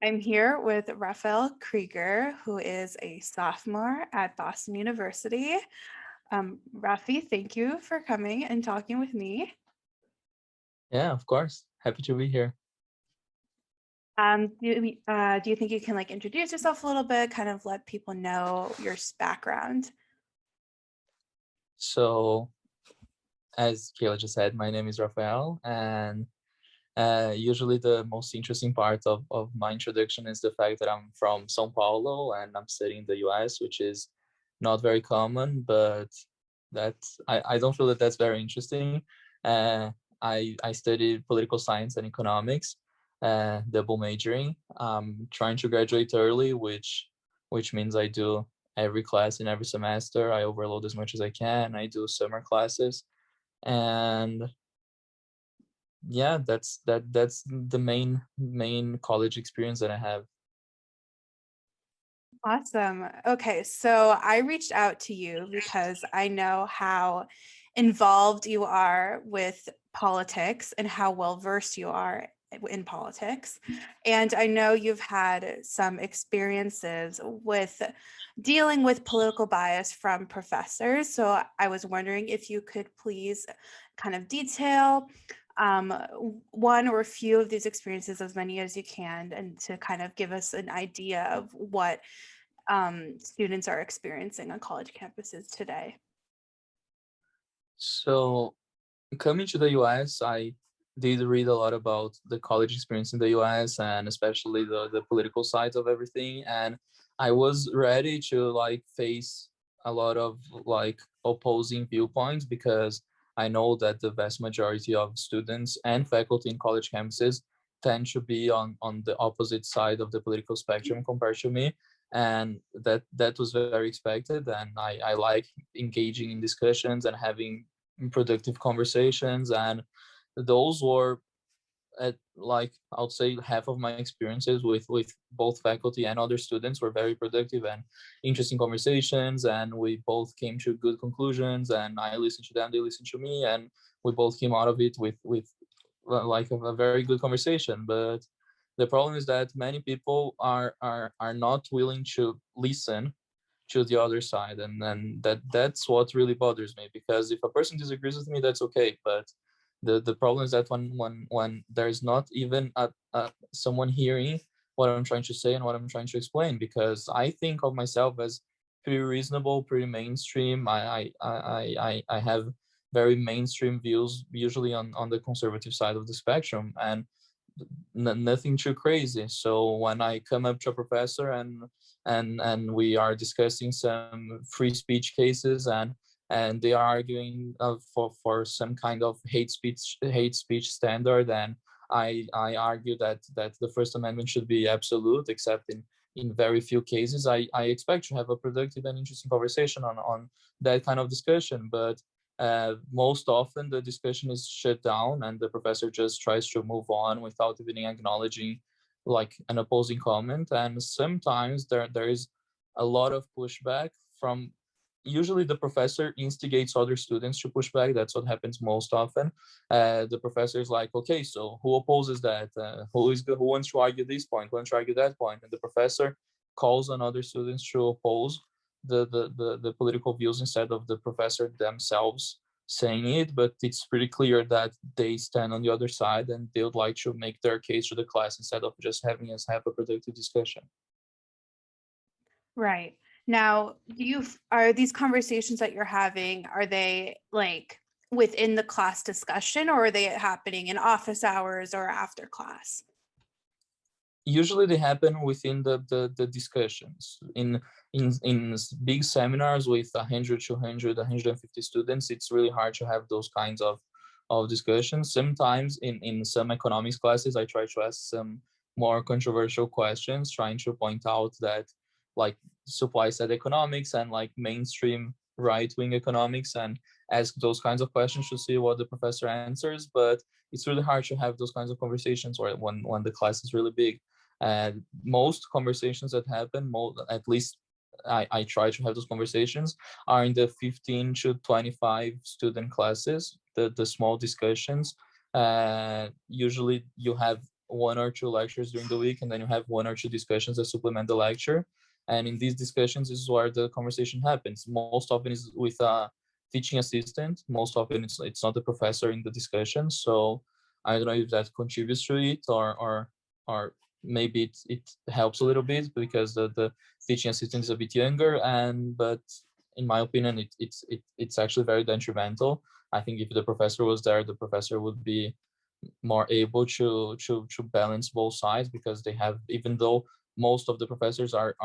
I'm here with Raphael Krieger, who is a sophomore at Boston University. Rafi, thank you for coming and talking with me. Yeah, of course. Happy to be here. Do you think you can introduce yourself a little bit, kind of let people know your background? So, as Kayla just said, my name is Rafael, and usually the most interesting part of my introduction is the fact that I'm from São Paulo and I'm studying in the US, which is not very common, but I don't feel that that's very interesting. Uh, I studied political science and economics, double majoring. I'm trying to graduate early, which means I do every class in every semester. I overload as much as I can. I do summer classes, and yeah, that's the main college experience that I have. Awesome. Okay, so I reached out to you because I know how involved you are with politics and how well versed you are in politics. And I know you've had some experiences with dealing with political bias from professors. So I was wondering if you could please kind of detail um, one or a few of these experiences, as many as you can, and to kind of give us an idea of what students are experiencing on college campuses today. So coming to the US, I did read a lot about the college experience in the US and especially the political sides of everything. And I was ready to face a lot of opposing viewpoints because I know that the vast majority of students and faculty in college campuses tend to be on the opposite side of the political spectrum compared to me. And that was very expected. And I like engaging in discussions and having productive conversations, and those were at I would say half of my experiences with both faculty and other students were very productive and interesting conversations, and we both came to good conclusions, and I listened to them, they listened to me, and we both came out of it with a very good conversation. But the problem is that many people are not willing to listen to the other side, and then that's what really bothers me, because if a person disagrees with me, that's okay, but the problem is that when there's not even someone hearing what I'm trying to say and what I'm trying to explain, because I think of myself as pretty reasonable, pretty mainstream. I have very mainstream views, usually on the conservative side of the spectrum, and nothing too crazy. So when I come up to a professor and we are discussing some free speech cases, and they are arguing for some kind of hate speech standard, and I argue that the First Amendment should be absolute, except in very few cases. I expect to have a productive and interesting conversation on that kind of discussion, but most often the discussion is shut down and the professor just tries to move on without even acknowledging an opposing comment. And sometimes there is a lot of pushback from, usually the professor instigates other students to push back. That's what happens most often. The professor is like, okay, so who opposes that? Who wants to argue this point? Who wants to argue that point? And the professor calls on other students to oppose the political views instead of the professor themselves saying it. But it's pretty clear that they stand on the other side and they would like to make their case to the class instead of just having us have a productive discussion. Right. Now, are these conversations that you're having, are they within the class discussion, or are they happening in office hours or after class? Usually they happen within the discussions in big seminars with 100, 200, 150 students. It's really hard to have those kinds of discussions. Sometimes in some economics classes I try to ask some more controversial questions, trying to point out that like supply side economics and mainstream right-wing economics, and ask those kinds of questions to see what the professor answers. But it's really hard to have those kinds of conversations when the class is really big. And most conversations that happen, at least I try to have those conversations, are in the 15 to 25 student classes, the small discussions. Usually you have one or two lectures during the week, and then you have one or two discussions that supplement the lecture. And in these discussions is where the conversation happens. Most often is with a teaching assistant. Most often it's not the professor in the discussion. So I don't know if that contributes to it, or maybe it helps a little bit because the teaching assistant is a bit younger, and but in my opinion it's actually very detrimental. I think if the professor was there, the professor would be more able to balance both sides, because they have, even though most of the professors are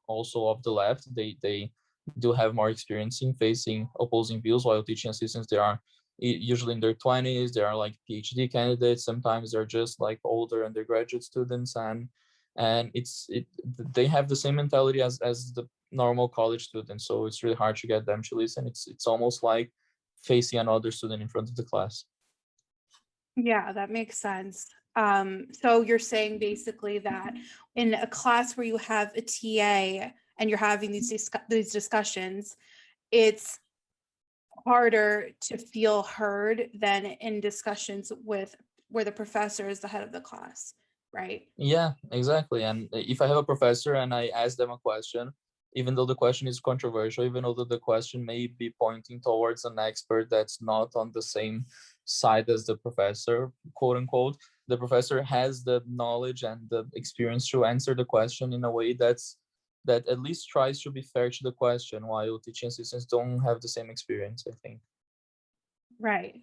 also of the left, they do have more experience in facing opposing views, while teaching assistants, they are usually in their 20s, they are like PhD candidates, sometimes they're just like older undergraduate students, and they have the same mentality as the normal college students, so it's really hard to get them to listen. It's almost like facing another student in front of the class. Yeah, that makes sense. So you're saying basically that in a class where you have a TA and you're having these discussions, it's harder to feel heard than in discussions with where the professor is the head of the class, right? Yeah, exactly. And if I have a professor and I ask them a question, even though the question is controversial, even though the question may be pointing towards an expert that's not on the same side as the professor, quote unquote, the professor has the knowledge and the experience to answer the question in a way that at least tries to be fair to the question, while teaching assistants don't have the same experience, I think. Right.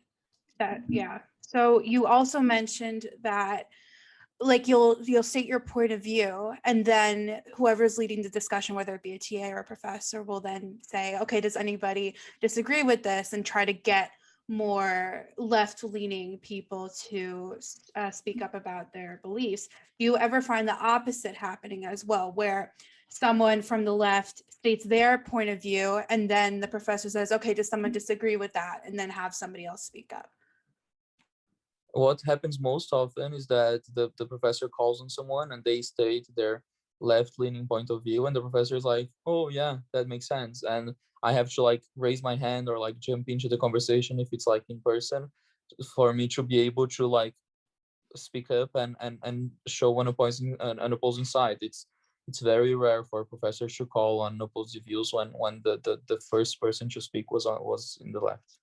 Yeah. So you also mentioned that like you'll state your point of view, and then whoever's leading the discussion, whether it be a TA or a professor, will then say, okay, does anybody disagree with this, and try to get more left-leaning people to speak up about their beliefs. Do you ever find the opposite happening as well, where someone from the left states their point of view and then the professor says, okay, does someone disagree with that, and then have somebody else speak up? What happens most often is that the professor calls on someone and they state their left-leaning point of view, and the professor is like, oh yeah, that makes sense, and I have to like raise my hand or like jump into the conversation if it's like in person, for me to be able to like speak up and show an opposing side. It's very rare for professors to call on opposing views when the first person to speak was in the left.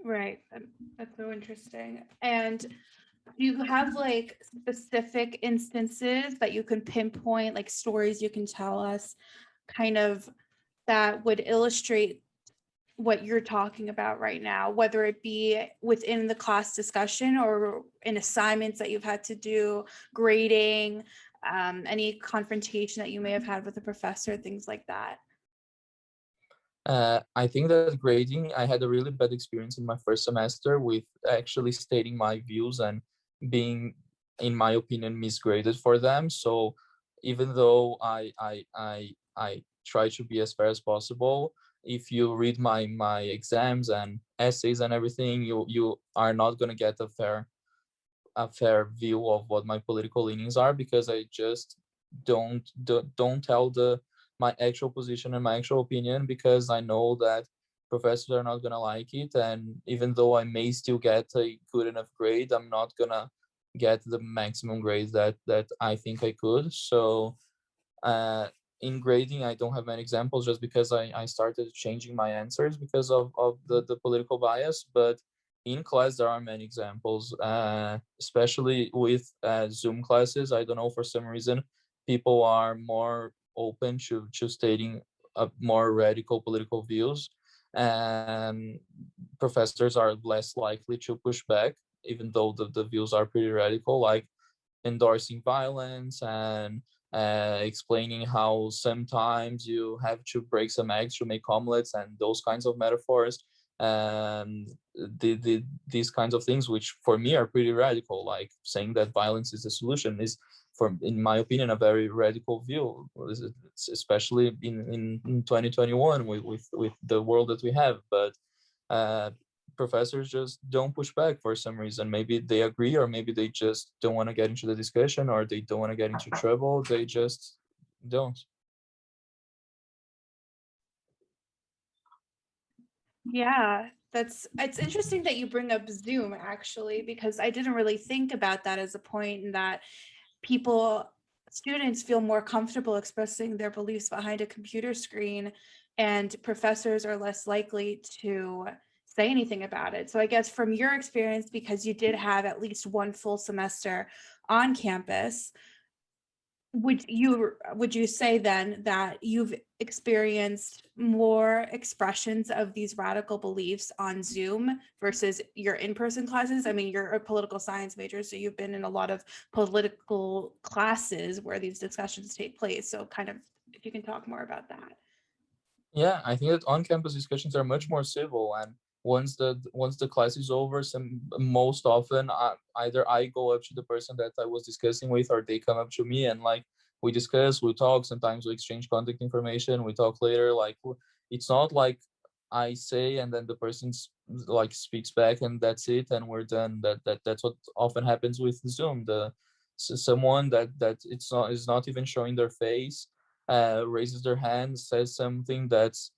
Right. That's so interesting. And do you have like specific instances that you can pinpoint, like stories you can tell us, kind of that would illustrate what you're talking about right now, whether it be within the class discussion or in assignments that you've had to do, grading, any confrontation that you may have had with a professor, things like that? I think that grading, I had a really bad experience in my first semester with actually stating my views and being, in my opinion, misgraded for them. So even though I try to be as fair as possible, if you read my exams and essays and everything, you are not gonna get a fair view of what my political leanings are, because I just don't tell my actual position and my actual opinion, because I know that professors are not gonna like it, and even though I may still get a good enough grade, I'm not gonna get the maximum grade that I think I could. So uh, in grading, I don't have many examples, just because I started changing my answers because of the political bias. But in class, there are many examples, especially with Zoom classes. I don't know, for some reason, people are more open to stating more radical political views, and professors are less likely to push back, even though the views are pretty radical, like endorsing violence and explaining how sometimes you have to break some eggs to make omelets and those kinds of metaphors, and these kinds of things, which for me are pretty radical, like saying that violence is the solution, is, for in my opinion, a very radical view, especially in 2021 with the world that we have. But uh, professors just don't push back for some reason. Maybe they agree, or maybe they just don't want to get into the discussion, or they don't want to get into trouble. They just don't. Yeah. It's interesting that you bring up Zoom actually, because I didn't really think about that as a point, in that people students feel more comfortable expressing their beliefs behind a computer screen, and professors are less likely to say anything about it. So I guess from your experience, because you did have at least one full semester on campus, would you say then that you've experienced more expressions of these radical beliefs on Zoom versus your in-person classes? I mean, you're a political science major, so you've been in a lot of political classes where these discussions take place. So kind of, if you can talk more about that. Yeah, I think that on-campus discussions are much more civil, and once the class is over, most often either I go up to the person that I was discussing with, or they come up to me and like we discuss, we talk. Sometimes we exchange contact information, we talk later. Like it's not like I say and then the person like speaks back and that's it and we're done. That's what often happens with Zoom. Someone that it's not is not even showing their face raises their hand, says something that's,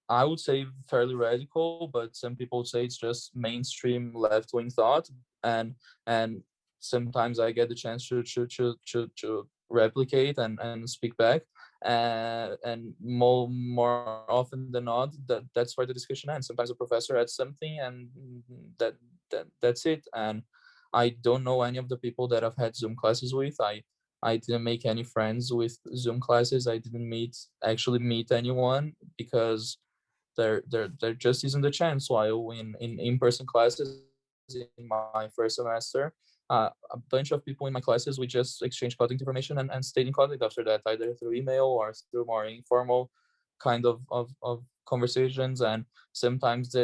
I would say, fairly radical, but some people say it's just mainstream left wing thought, and and sometimes I get the chance to replicate and speak back, and more often than not, that's where the discussion ends. Sometimes a professor adds something, and that that's it. And I don't know any of the people that I've had Zoom classes with. I didn't make any friends with Zoom classes. I didn't actually meet anyone because there just isn't a chance. While in in-person classes in my first semester, a bunch of people in my classes, we just exchanged contact information and stayed in contact after that, either through email or through more informal kind of conversations. And sometimes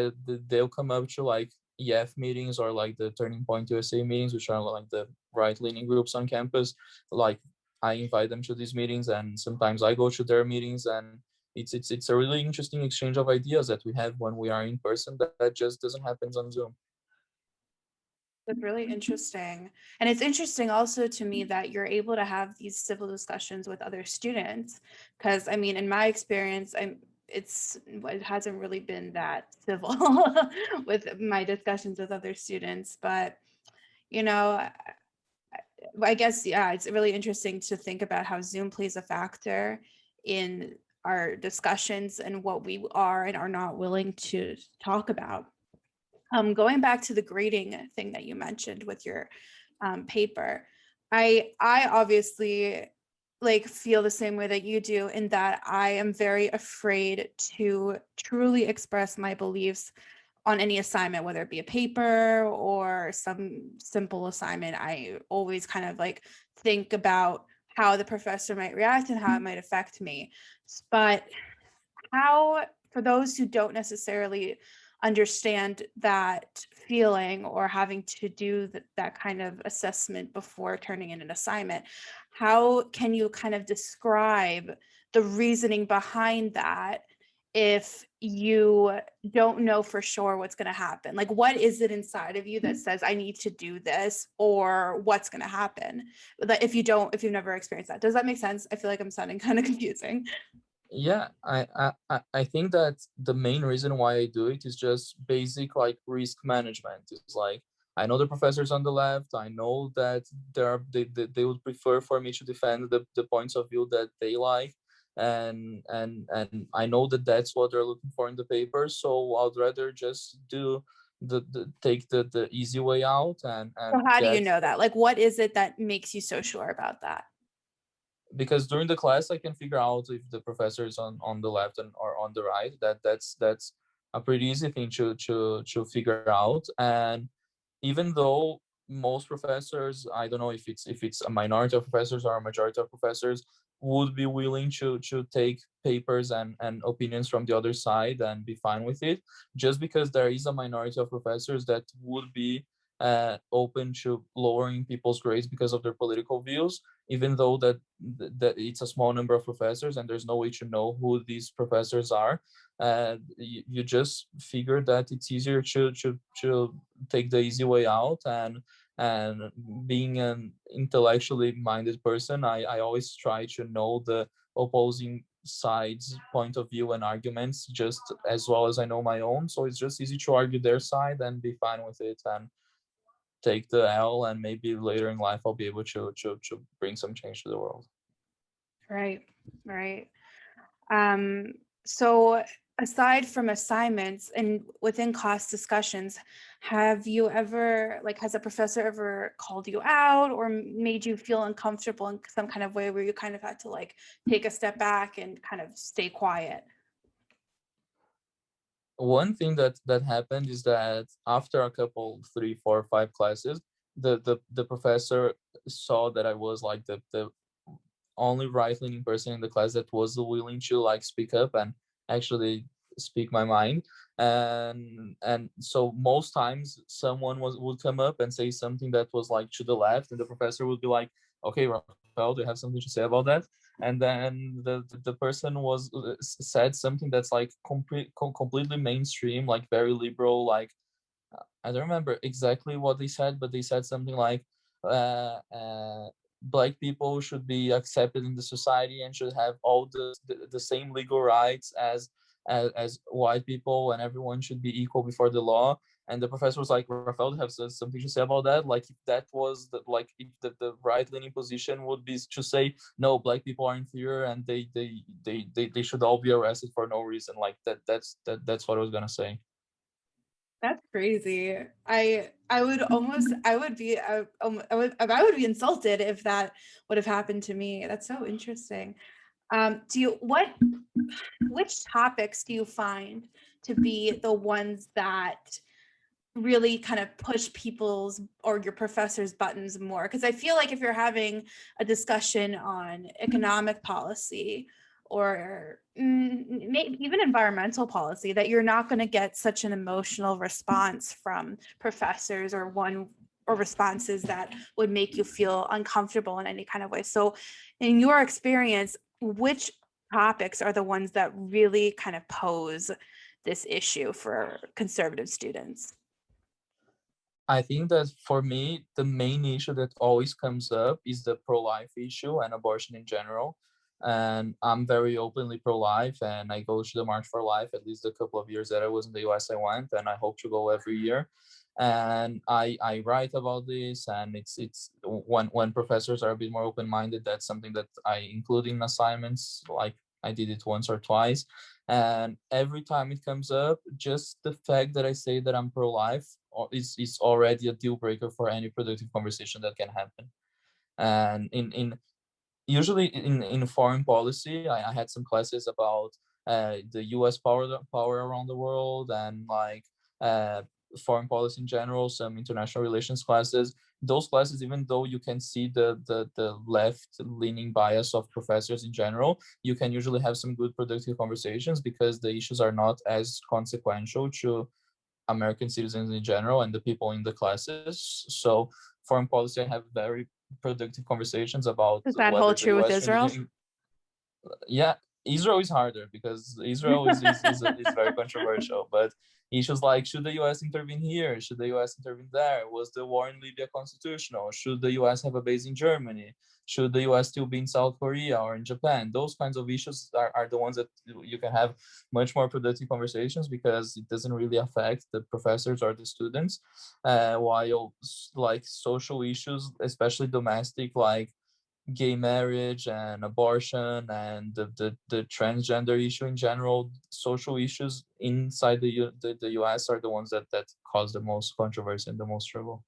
they'll come up to like EF meetings or like the Turning Point USA meetings, which are like the right-leaning groups on campus. Like I invite them to these meetings, and sometimes I go to their meetings, and it's a really interesting exchange of ideas that we have when we are in person that just doesn't happen on Zoom. That's really interesting. And it's interesting also to me that you're able to have these civil discussions with other students. Because I mean, in my experience, it hasn't really been that civil with my discussions with other students. But you know, I guess, yeah, it's really interesting to think about how Zoom plays a factor in our discussions and what we are and are not willing to talk about. Going back to the grading thing that you mentioned with your paper, I obviously like feel the same way that you do, in that I am very afraid to truly express my beliefs on any assignment, whether it be a paper or some simple assignment. I always kind of like think about how the professor might react and how it might affect me. But how, for those who don't necessarily understand that feeling or having to do that kind of assessment before turning in an assignment, how can you kind of describe the reasoning behind that if you don't know for sure what's going to happen? Like, what is it inside of you that says I need to do this, or what's going to happen? That if you've never experienced that. Does that make sense? I feel like I'm sounding kind of confusing. Yeah, I think that the main reason why I do it is just basic like risk management. It's like I know the professors on the left. I know that they would prefer for me to defend the points of view that they like, and I know that that's what they're looking for in the paper. So I'd rather just do take the easy way out So and how do you get, know that? Like, what is it that makes you so sure about that? because during the class I can figure out if the professor is on the left and or on the right. That's a pretty easy thing to figure out. And even though most professors, I don't know if it's a minority of professors or a majority of professors, would be willing to take papers and opinions from the other side and be fine with it, just because there is a minority of professors that would be open to lowering people's grades because of their political views, even though that it's a small number of professors and there's no way to know who these professors are. You just figure that it's easier to take the easy way out. And being an intellectually minded person, I always try to know the opposing sides point of view and arguments just as well as I know my own, so it's just easy to argue their side and be fine with it and take the L, and maybe later in life I'll be able to bring some change to the world. Right, right. Um, so aside from assignments and within class discussions, have you ever, like, has a professor ever called you out or made you feel uncomfortable in some kind of way where you kind of had to like take a step back and kind of stay quiet? One thing that happened is that after a couple, 3, 4, 5 classes, the professor saw that I was like the only right-leaning person in the class that was willing to like speak up and actually speak my mind. And so most times someone would come up and say something that was like to the left, and the professor would be like, okay, Rafael, do you have something to say about that? And then the person was said something that's like completely mainstream, like very liberal, like I don't remember exactly what they said, but they said something like, uh, uh, "Black people should be accepted in the society and should have all the same legal rights as white people, and everyone should be equal before the law." And the professor was like, "Rafael, have something to say about that? Like, if that was like if the right leaning position would be to say no, black people are inferior and they should all be arrested for no reason. Like that's what I was gonna say." That's crazy. I would almost I would be I would be insulted if that would have happened to me. That's so interesting. Do you which topics do you find to be the ones that really kind of push people's or your professors' buttons more? Because I feel like if you're having a discussion on economic policy or maybe even environmental policy, that you're not going to get such an emotional response from professors or responses that would make you feel uncomfortable in any kind of way. So in your experience, which topics are the ones that really kind of pose this issue for conservative students? I think that for me, the main issue that always comes up is the pro-life issue and abortion in general. And I'm very openly pro-life, and I go to the March for Life. At least a couple of years that I was in the US, I went, and I hope to go every year. And I write about this, and it's when professors are a bit more open-minded, that's something that I include in assignments. Like I did it once or twice, and every time it comes up, just the fact that I say that I'm pro-life is already a deal breaker for any productive conversation that can happen. And in usually in foreign policy, I had some classes about the US power around the world, and like uh, foreign policy in general, some international relations classes. Those classes, even though you can see the left leaning bias of professors in general, you can usually have some good productive conversations because the issues are not as consequential to American citizens in general and the people in the classes. So foreign policy, I have very productive conversations about Does that whether hold the true with US should, Israel? yeah, Israel is harder because Israel is very controversial. But issues like, should the US intervene here? Should the US intervene there? Was the war in Libya constitutional? Should the US have a base in Germany? Should the US still be in South Korea or in Japan? Those kinds of issues are the ones that you can have much more productive conversations because it doesn't really affect the professors or the students. While like social issues, especially domestic, like gay marriage and abortion and the transgender issue in general, social issues inside the US are the ones that cause the most controversy and the most trouble.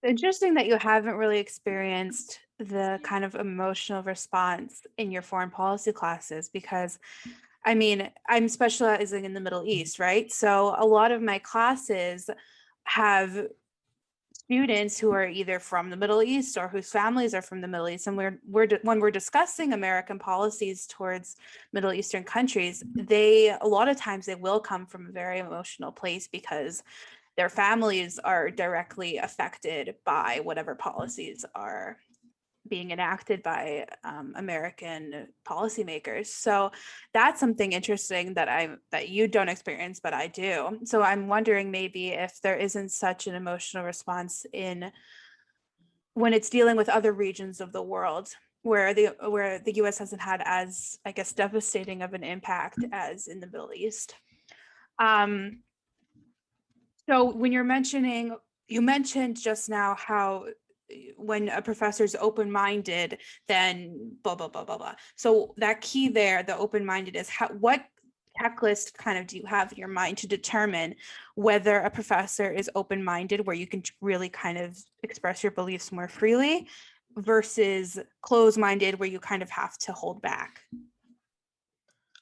Interesting that you haven't really experienced the kind of emotional response in your foreign policy classes because I mean, I'm specializing in the Middle East, right? So a lot of my classes have students who are either from the Middle East or whose families are from the Middle East, and when we're discussing American policies towards Middle Eastern countries, they a lot of times they will come from a very emotional place because their families are directly affected by whatever policies are being enacted by American policymakers. So that's something interesting that you don't experience, but I do. So I'm wondering maybe if there isn't such an emotional response in when it's dealing with other regions of the world. where the US hasn't had as, I guess, devastating of an impact as in the Middle East. So when you mentioned just now how when a professor's open-minded, then blah, blah, blah, blah, blah. So that key there, the open-minded, is what checklist kind of do you have in your mind to determine whether a professor is open-minded, where you can really kind of express your beliefs more freely, versus closed-minded, where you kind of have to hold back?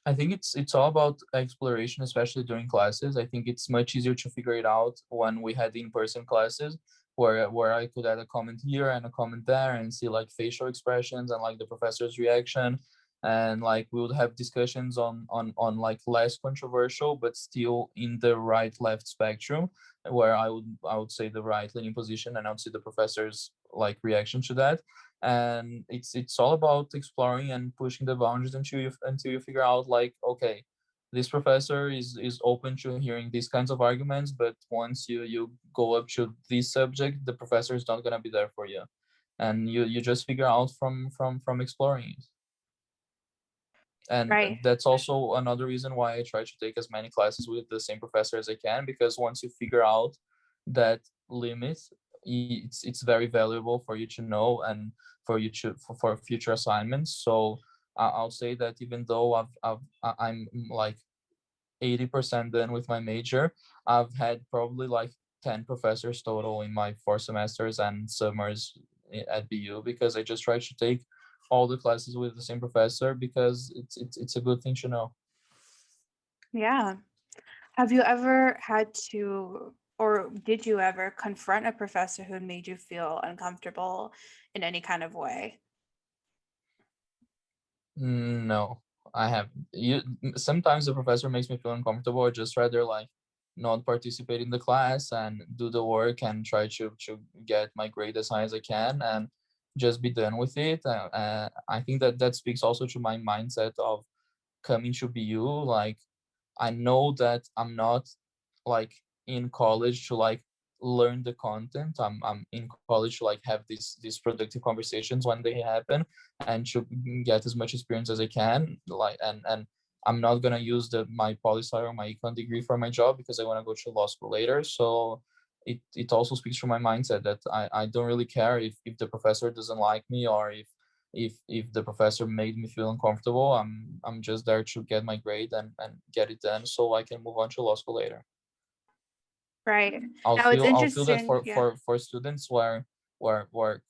I think it's all about exploration, especially during classes. I think it's much easier to figure it out when we had in-person classes, where I could add a comment here and a comment there and see like facial expressions and like the professor's reaction, and like we would have discussions on like less controversial but still in the right left spectrum, where I would say the right leaning position, and I would see the professor's like reaction to that. And it's all about exploring and pushing the boundaries until you figure out like, okay, this professor is open to hearing these kinds of arguments, but once you go up to this subject, the professor is not going to be there for you, and you just figure out from exploring it. And Right. that's also another reason why I try to take as many classes with the same professor as I can, because once you figure out that limit, it's very valuable for you to know and for you to for future assignments. So I'll say that even though I'm like 80% done with my major, I've had probably like 10 professors total in my 4 semesters and summers at BU, because I just try to take all the classes with the same professor, because it's a good thing to know. Yeah. Have you ever had to, or did you ever confront a professor who made you feel uncomfortable in any kind of way? No, I haven't. Sometimes the professor makes me feel uncomfortable. I just rather like not participate in the class and do the work and try to get my grade as high as I can and just be done with it. I think that that speaks also to my mindset of coming to BU. Like, I know that I'm not like in college to like learn the content. I'm in college to like have these productive conversations when they happen, and to get as much experience as I can. Like, and I'm not gonna use my poli-sci or my econ degree for my job, because I want to go to law school later. So it also speaks to my mindset that I don't really care if the professor doesn't like me, or if the professor made me feel uncomfortable. I'm just there to get my grade and get it done so I can move on to law school later. Right. I'll Now it's feel I'll feel that interesting. for Yeah. students where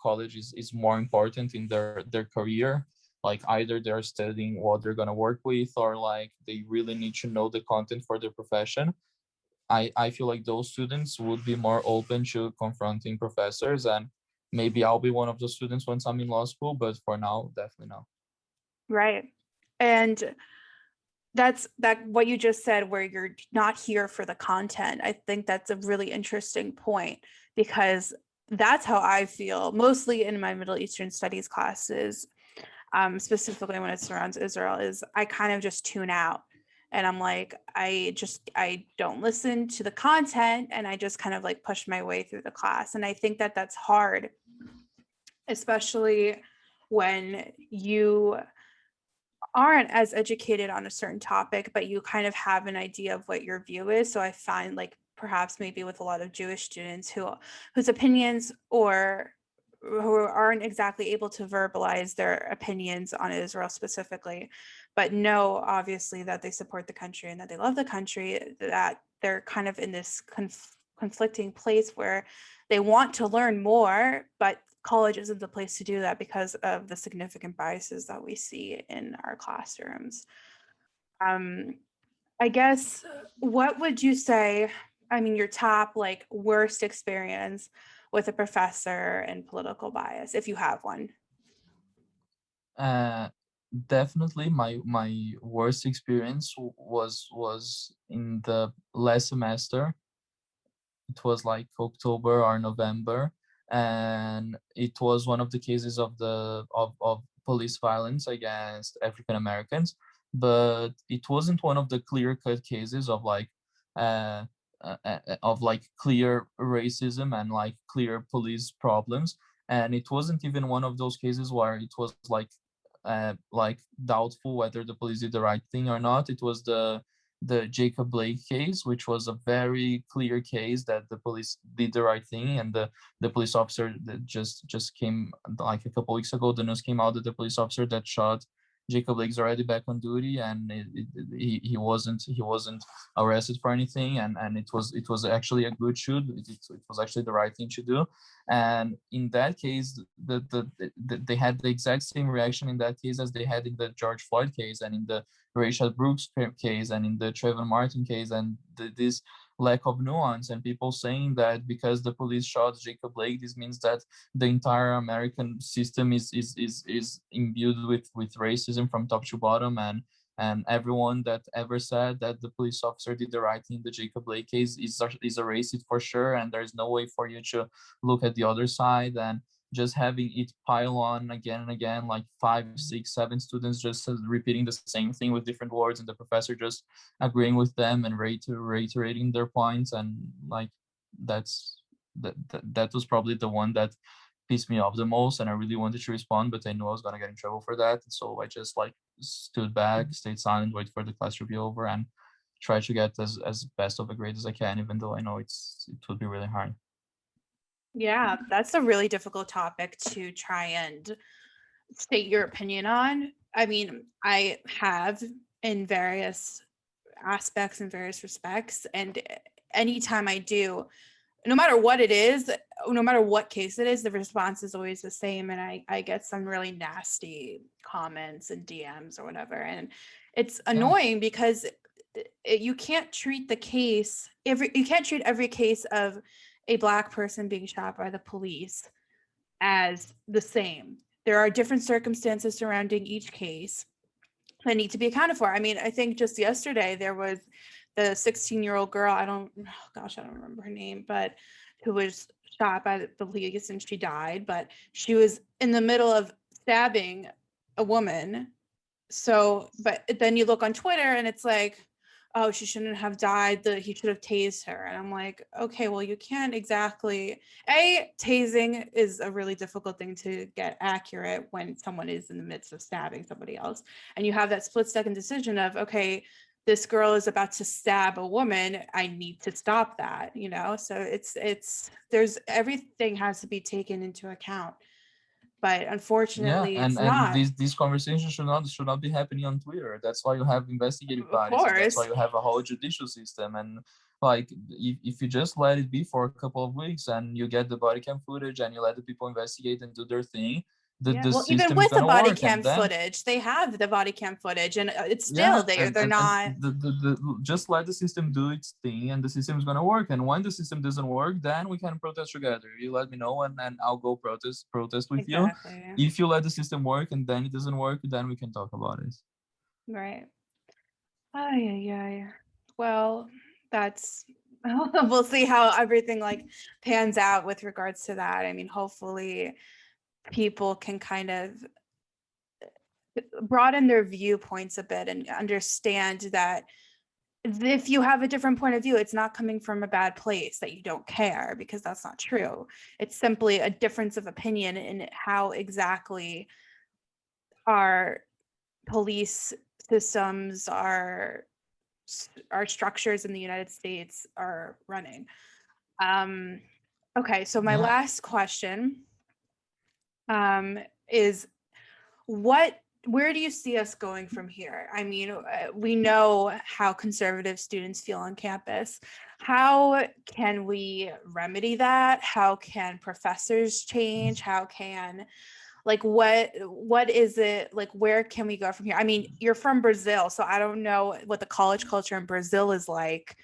college is more important in their career, like either they're studying what they're gonna work with, or like they really need to know the content for their profession. I feel like those students would be more open to confronting professors, and maybe I'll be one of those students once I'm in law school, but for now, definitely no. Right. And that's what you just said, where you're not here for the content. I think that's a really interesting point, because that's how I feel mostly in my Middle Eastern studies classes, specifically when it surrounds Israel, is I kind of just tune out, and I'm like, I don't listen to the content, and I just kind of like push my way through the class. And I think that that's hard, especially when you aren't as educated on a certain topic, but you kind of have an idea of what your view is. So I find, like, perhaps maybe with a lot of Jewish students whose opinions, or who aren't exactly able to verbalize their opinions on Israel specifically, but know obviously that they support the country and that they love the country, that they're kind of in this conflicting place where they want to learn more, but college isn't the place to do that because of the significant biases that we see in our classrooms. Um, I guess, what would you say, I mean, your top like worst experience with a professor and political bias, if you have one? Uh, Definitely my worst experience was in the last semester. It was like October or November, and it was one of the cases of police violence against African Americans, but it wasn't one of the clear cut cases of like uh, of like clear racism and like clear police problems. and it wasn't even one of those cases where it was like doubtful whether the police did the right thing or not. It was the Jacob Blake case, which was a very clear case that the police did the right thing, and the police officer that just came like a couple weeks ago. The news came out that the police officer that shot Jacob Blake is already back on duty, and he wasn't arrested for anything, and it was actually a good shoot. It was actually the right thing to do, and in that case, they had the exact same reaction in that case as they had in the George Floyd case, and in the Rachel Brooks case, and in the Trayvon Martin case, and this lack of nuance, and people saying that because the police shot Jacob Blake, this means that the entire American system is imbued with racism from top to bottom, and everyone that ever said that the police officer did the right thing in the Jacob Blake case is a racist for sure, and there's no way for you to look at the other side. And just having it pile on again and again, like 5, 6, 7 students just repeating the same thing with different words, and the professor just agreeing with them and reiterating their points, and like that was probably the one that pissed me off the most, and I really wanted to respond, but I knew I was gonna get in trouble for that, so I just like stood back, stayed silent, wait for the class to be over, and try to get as best of a grade as I can, even though I know it would be really hard. Yeah, that's a really difficult topic to try and state your opinion on. I mean, I have in various aspects, in various respects, and anytime I do, no matter what it is, no matter what case it is, the response is always the same, and I get some really nasty comments and DMs or whatever, and it's Yeah. annoying because you can't treat every case of a Black person being shot by the police as the same. There are different circumstances surrounding each case that need to be accounted for. I mean, I think just yesterday there was the 16-year-old girl, I don't remember her name, but who was shot by the police and she died, but she was in the middle of stabbing a woman. So, but then you look on Twitter and it's like, oh, she shouldn't have died, he should have tased her. And I'm like, okay, well, you can't exactly, tasing is a really difficult thing to get accurate when someone is in the midst of stabbing somebody else. And you have that split-second decision of, okay, this girl is about to stab a woman, I need to stop that, So there's everything has to be taken into account. But Yeah, unfortunately, it's and not. these conversations should not be happening on Twitter. That's why you have investigative Of bodies, and that's why course. you have a whole judicial system. And like, if you just let it be for a couple of weeks and you get the body cam footage and you let the people investigate and do their thing, Yeah, the well, even system is with the gonna body work. cam And then footage, they have the body cam footage, and it's still yeah, they're and not. just let the system do its thing, and the system is gonna work. And when the system doesn't work, then we can protest together. You let me know, and I'll go protest with you. Exactly. If you let the system work and then it doesn't work, then we can talk about it. Right. Ay. Well, that's we'll see how everything like pans out with regards to that. I mean, hopefully people can kind of broaden their viewpoints a bit and understand that if you have a different point of view, it's not coming from a bad place that you don't care, because that's not true. It's simply a difference of opinion in how exactly our police systems, our structures in the United States are running. Okay, so my Yeah. last question is where do you see us going from here? I mean, we know how conservative students feel on campus. How can we remedy that? How can professors change? How can, like, what is it, like, where can we go from here? I mean, you're from Brazil, so I don't know what the college culture in Brazil is like,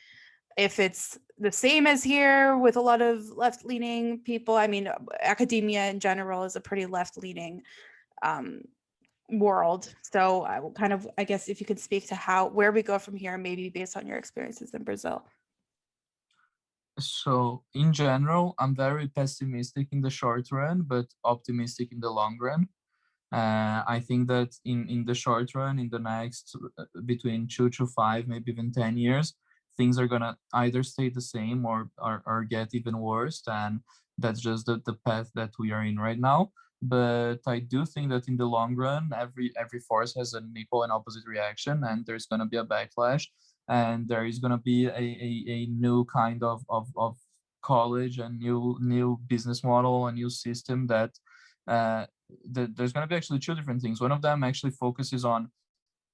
if it's the same as here with a lot of left-leaning people. I mean, academia in general is a pretty left-leaning world. So I will I guess if you could speak to where we go from here, maybe based on your experiences in Brazil. So in general, I'm very pessimistic in the short run, but optimistic in the long run. I think that in the short run, in the next between 2 to 5, maybe even 10 years, things are gonna either stay the same or get even worse. And that's just the path that we are in right now. But I do think that in the long run, every force has an equal and opposite reaction, and there's going to be a backlash, and there is going to be a new kind of college, a new business model, a new system that there's going to be actually two different things. One of them actually focuses on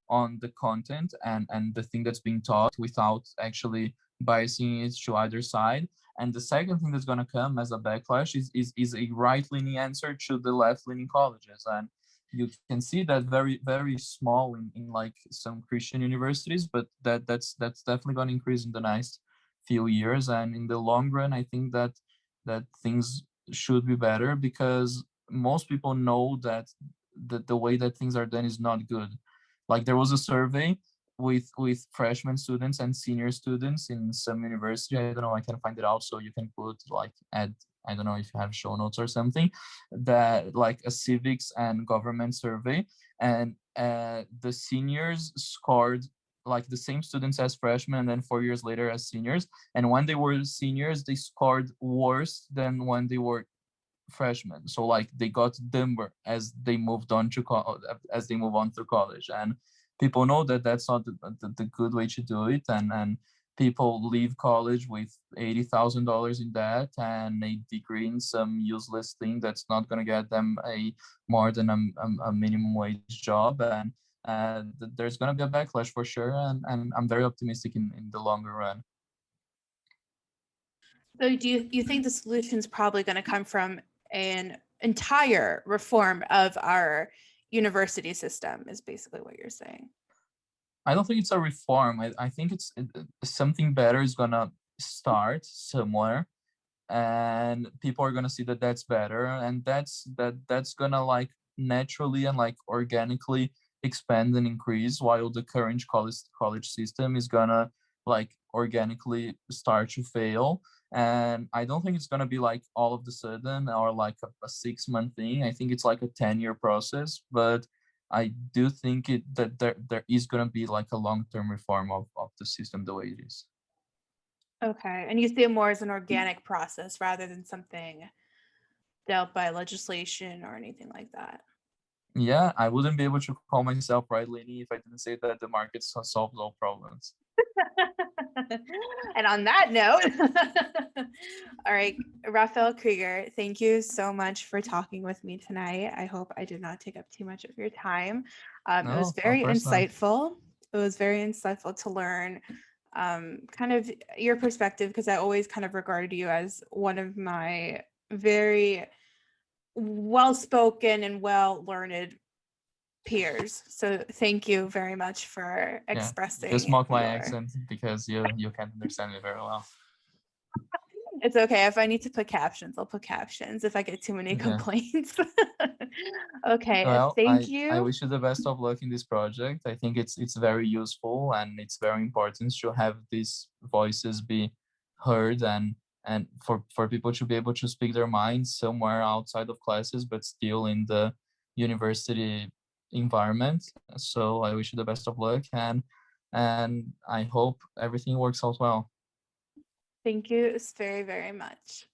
the content and the thing that's being taught without actually biasing it to either side. And the second thing that's going to come as a backlash is a right-leaning answer to the left-leaning colleges. And you can see that very small in like some Christian universities, but that's definitely going to increase in the next few years. And in the long run, I think that things should be better, because most people know that the way that things are done is not good. Like there was a survey with freshman students and senior students in some university. I don't know. I can find it out, so you can put like add. I don't know if you have show notes or something. That like a civics and government survey, and the seniors scored like the same students as freshmen, and then 4 years later as seniors. And when they were seniors, they scored worse than when they were freshmen. So like they got dumber as they moved on to as they move on through college. And people know that that's not the good way to do it. And people leave college with $80,000 in debt and a degree in some useless thing that's not going to get them a more than a minimum wage job. And there's going to be a backlash for sure. And I'm very optimistic in the longer run. So do you think the solution is probably going to come from an entire reform of our university system, is basically what you're saying? I don't think it's a reform. I think something better is gonna start somewhere, and people are gonna see that that's better, and that's gonna like naturally and like organically expand and increase, while the current college system is gonna like organically start to fail. And I don't think it's gonna be like all of the sudden, or like a 6 month thing. I think it's like a 10-year process, but I do think that there is gonna be like a long-term reform of the system the way it is. Okay. And you see it more as an organic process rather than something dealt by legislation or anything like that. Yeah, I wouldn't be able to call myself right leaning if I didn't say that the market solves all problems. And on that note, all right, Raphael Krieger, thank you so much for talking with me tonight. I hope I did not take up too much of your time. It was No, of very course not. insightful. It was very insightful to learn kind of your perspective, because I always kind of regarded you as one of my very well-spoken and well-learned peers. So thank you very much for Yeah, just expressing mock my your. accent because you can't understand me very well. It's okay. If I need to put captions, I'll put captions if I get too many Yeah. complaints. Okay, Well, thank I you. wish you the best of luck in this project. I think it's very useful, and it's very important to have these voices be heard, and for people to be able to speak their minds somewhere outside of classes, but still in the university environment. So I wish you the best of luck, and I hope everything works out well. Thank you very, very much.